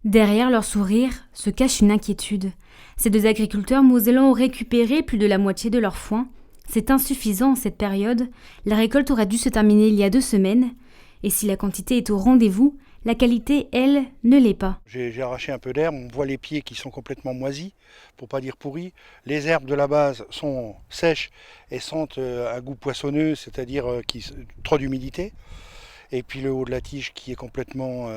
Derrière leur sourire se cache une inquiétude. Ces deux agriculteurs mosellans ont récupéré plus de la moitié de leur foin. C'est insuffisant en cette période. La récolte aurait dû se terminer il y a 2 semaines. Et si la quantité est au rendez-vous, la qualité, elle, ne l'est pas. J'ai arraché un peu d'herbe, on voit les pieds qui sont complètement moisis, pour pas dire pourris. Les herbes de la base sont sèches et sentent un goût poissonneux, c'est-à-dire trop d'humidité. Et puis le haut de la tige qui est complètement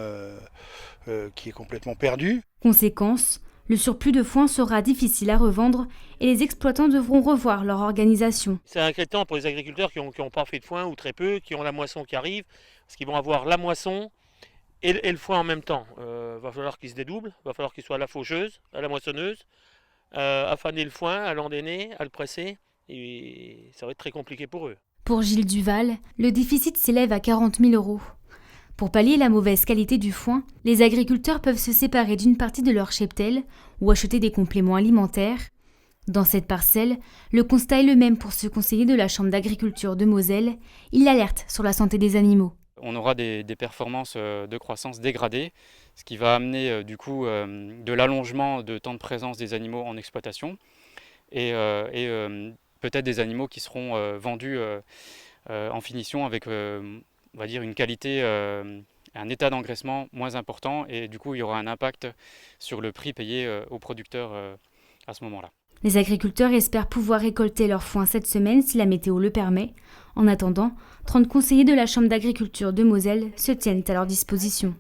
perdu. Conséquence, le surplus de foin sera difficile à revendre et les exploitants devront revoir leur organisation. C'est inquiétant pour les agriculteurs qui n'ont pas fait de foin ou très peu, qui ont la moisson qui arrive, parce qu'ils vont avoir la moisson et le foin en même temps. Va falloir qu'ils se dédoublent, va falloir qu'ils soient à la faucheuse, à la moissonneuse, à faner le foin, à l'endainer, à le presser, et ça va être très compliqué pour eux. Pour Gilles Duval, le déficit s'élève à 40 000 €. Pour pallier la mauvaise qualité du foin, les agriculteurs peuvent se séparer d'une partie de leur cheptel ou acheter des compléments alimentaires. Dans cette parcelle, le constat est le même pour ce conseiller de la Chambre d'agriculture de Moselle. Il alerte sur la santé des animaux. On aura des performances de croissance dégradées, ce qui va amener du coup de l'allongement de temps de présence des animaux en exploitation et peut-être des animaux qui seront vendus en finition avec on va dire une qualité, un état d'engraissement moins important et du coup il y aura un impact sur le prix payé aux producteurs à ce moment-là. Les agriculteurs espèrent pouvoir récolter leur foin cette semaine si la météo le permet. En attendant, 30 conseillers de la Chambre d'agriculture de Moselle se tiennent à leur disposition.